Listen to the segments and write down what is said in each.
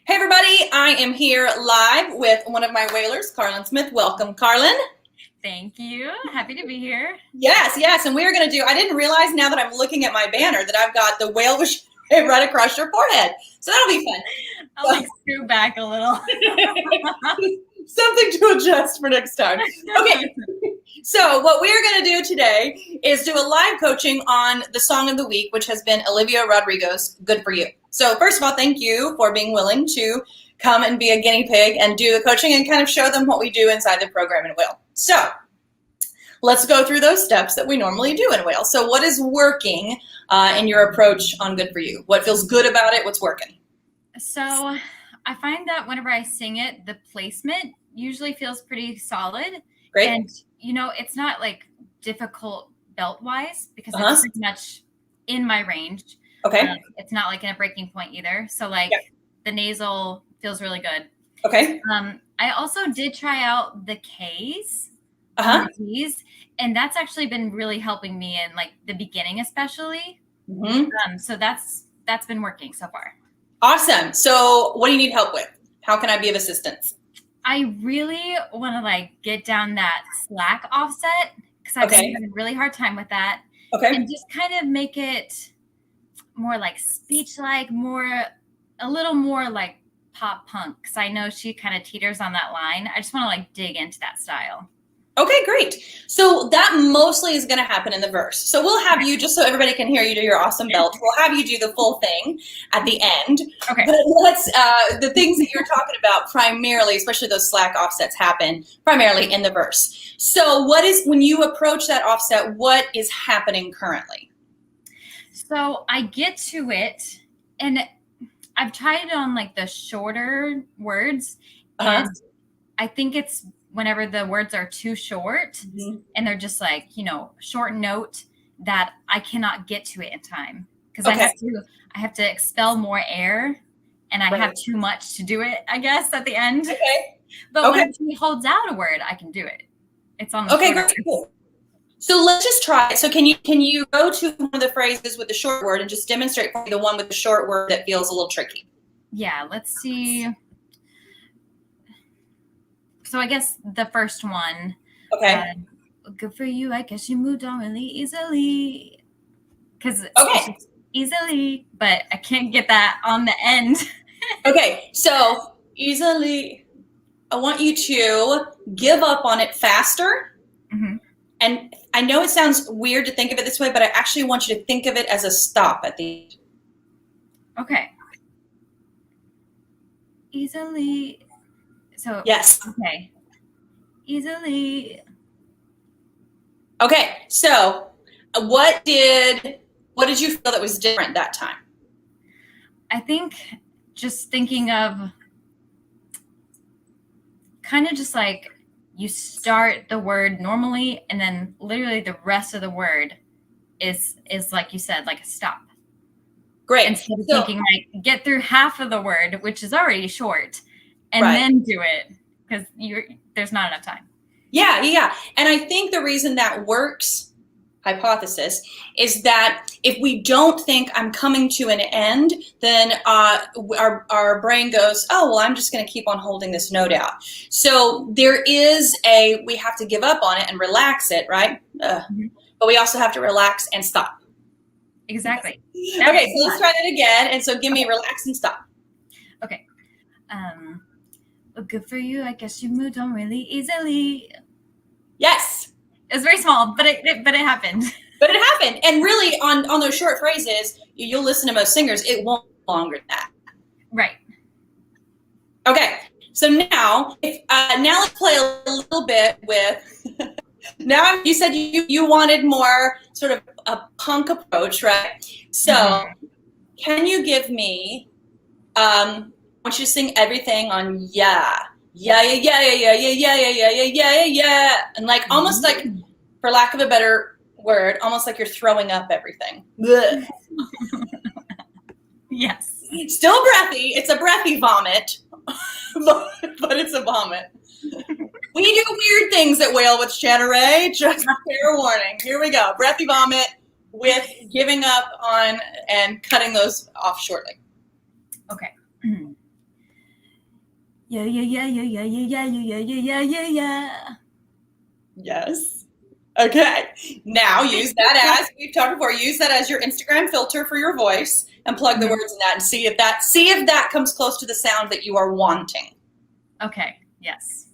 Hey everybody, I am here live with one of my Wailers, Karlin Smith. Welcome, Karlin. Thank you. Happy to be here. Yes, and we are going to do, I didn't realize now that I'm looking at my banner that I've got the whale right across your forehead. So that'll be fun. I'll scoot back a little. Something to adjust for next time. Okay, so what we are going to do today is do a live coaching on the song of the week, which has been Olivia Rodrigo's Good For You. So first of all, thank you for being willing to come and be a guinea pig and do the coaching and kind of show them what we do inside the program in Whale. So let's go through those steps that we normally do in Whale. So what is working in your approach on Good For You? What feels good about it? What's working? So I find that whenever I sing it, the placement usually feels pretty solid. Great. And, it's not like difficult belt-wise because it's pretty much in my range. Okay. It's not like in a breaking point either. So the nasal feels really good. Okay. I also did try out the K's. Ds, and that's actually been really helping me in like the beginning, especially. So that's been working so far. Awesome. So what do you need help with? How can I be of assistance? I really want to get down that slack offset because I've been having a really hard time with that. Okay. And just kind of make it more like speech-like, a little more like pop punk. Because I know she kind of teeters on that line. I just want to dig into that style. Okay, great. So that mostly is going to happen in the verse. So we'll have you, just so everybody can hear you do your awesome belt, we'll have you do the full thing at the end. Okay. But let's, the things that you're talking about primarily, especially those slack offsets, happen primarily in the verse. So when you approach that offset, what is happening currently? So I get to it, and I've tried it on the shorter words, and I think it's whenever the words are too short and they're just short note that I cannot get to it in time because I have to expel more air and I have too much to do it, I guess, at the end. Okay. But when he holds out a word, I can do it. It's on the great. Cool. So let's just try it. So can you go to one of the phrases with the short word and just demonstrate for me the one with the short word that feels a little tricky? Yeah, let's see. So I guess the first one. Okay. Good for you. I guess you moved on really easily. Because it's easily, but I can't get that on the end. Okay, so easily, I want you to give up on it faster. And I know it sounds weird to think of it this way, but I actually want you to think of it as a stop at the end. Okay. Easily. So yes. Okay. Easily. Okay. So what did you feel that was different that time? I think just thinking of kind of just you start the word normally and then literally the rest of the word is like you said, like a stop. Great. Instead of thinking get through half of the word, which is already short, and then do it because there's not enough time. Yeah. And I think the reason that works, hypothesis, is that if we don't think I'm coming to an end, then our brain goes, oh, well, I'm just going to keep on holding this note out. So there is we have to give up on it and relax it, right? But we also have to relax and stop. Exactly. Okay, so let's try that again. And so give me relax and stop. Okay. Good for you. I guess you moved on really easily. Yes. It was very small, but it happened. But it happened. And really, on those short phrases, you'll listen to most singers, it won't be longer than that. Right. Okay. So now let's play a little bit with. Now you said you wanted more sort of a punk approach, right? So can you give me? I want you to sing everything on yeah, and almost for lack of a better word, almost like you're throwing up everything. Yes. Still breathy. It's a breathy vomit, but it's a vomit. We do weird things at Whale with Chatteray. Just fair warning. Here we go. Breathy vomit with giving up on and cutting those off shortly. Okay. Yeah, yeah, yeah, yeah, yeah, yeah, yeah, yeah, yeah, yeah, yeah. Yes. Okay. Now use that as we've talked before. Use that as your Instagram filter for your voice, and plug the words in that, and see if that comes close to the sound that you are wanting. Okay. Yes.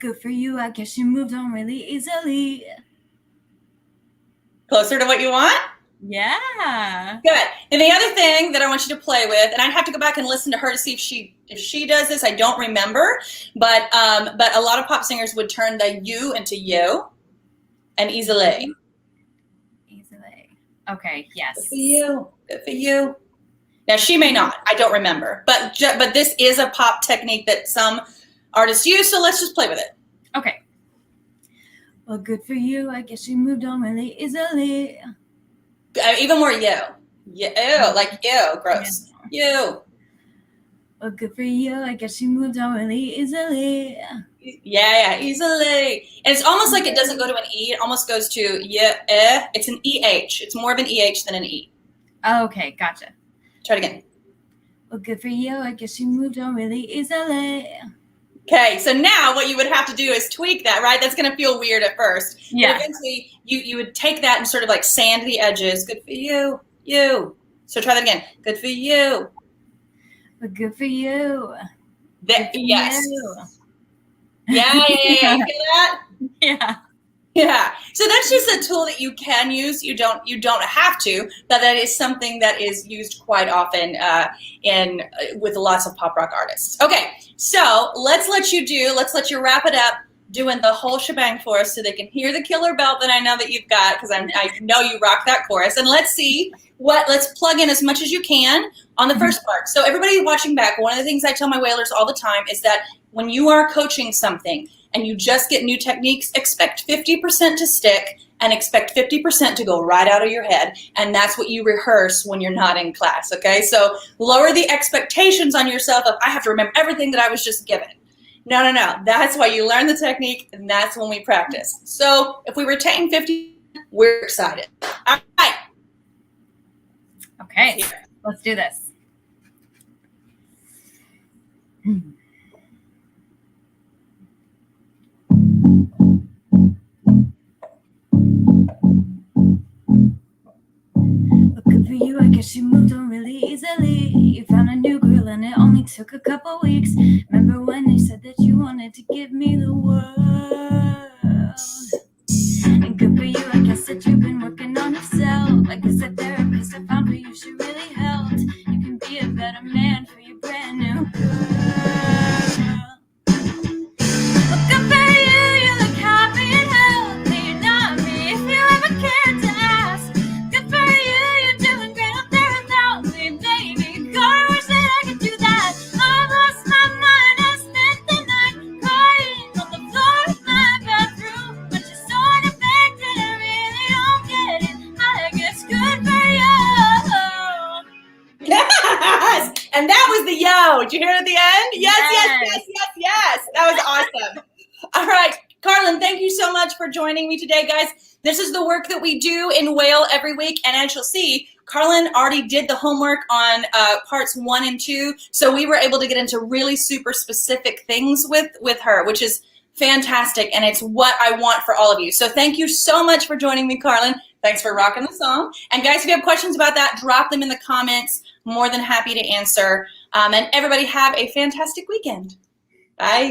Good for you. I guess you moved on really easily. Closer to what you want? Yeah. Good. And the other thing that I want you to play with, and I'd have to go back and listen to her to see if she does this. I don't remember, but a lot of pop singers would turn the you into you, and easily. Easily. Okay. Yes. Good for you. Good for you. Now she may not. I don't remember, but this is a pop technique that some artists use. So let's just play with it. Okay. Well, good for you. I guess you moved on really easily. Even more you. Ew, like ew, gross. You. Well, good for you. I guess you moved on really easily. Yeah, easily. And it's almost like it doesn't go to an E. It almost goes to yeah, It's an EH. It's more of an EH than an E. Okay, gotcha. Try it again. Well, good for you. I guess you moved on really easily. Okay, so now what you would have to do is tweak that, right? That's going to feel weird at first. Yeah. But eventually, you would take that and sort of like sand the edges. Good for you. You. So try that again. Good for you. Well, good for you. Yes. You. Yeah. You feel that? Yeah. Yeah. So that's just a tool that you can use. You don't have to, but that is something that is used quite often with lots of pop rock artists. Okay. So let's let you wrap it up doing the whole shebang for us so they can hear the killer belt that I know that you've got, because I know you rock that chorus. And let's plug in as much as you can on the first part. So everybody watching back, one of the things I tell my Wailers all the time is that when you are coaching something and you just get new techniques, expect 50% to stick and expect 50% to go right out of your head. And that's what you rehearse when you're not in class, okay? So lower the expectations on yourself of, I have to remember everything that I was just given. No. That's why you learn the technique, and that's when we practice. So if we retain 50%, we're excited. All right. Okay, let's do this. Well, good for you. I guess you moved on really easily. You found a new girl and it only took a couple weeks. Remember when you said that you wanted to give me the world? And good for you. I guess that you've been working on yourself. I guess that therapist I found for you, she really helped. You can be a better man for your brand new girl. Well, good for you. You look happy and healthy. You're not me if you ever cared to ask. Good for you. You're doing great up there without me, baby. God, I wish that I could do that. I lost my mind. I spent the night crying on the floor of my bathroom. But you're sort of baked and I really don't get it. I guess good for you. Yes! And that was the yo. Did you hear it at the end? Yes. That was awesome. All right. Karlin, thank you so much for joining me today, guys. This is the work that we do in Wail every week. And as you'll see, Karlin already did the homework on parts 1 and 2. So we were able to get into really super specific things with her, which is fantastic. And it's what I want for all of you. So thank you so much for joining me, Karlin. Thanks for rocking the song. And guys, if you have questions about that, drop them in the comments. More than happy to answer. And everybody have a fantastic weekend. Bye.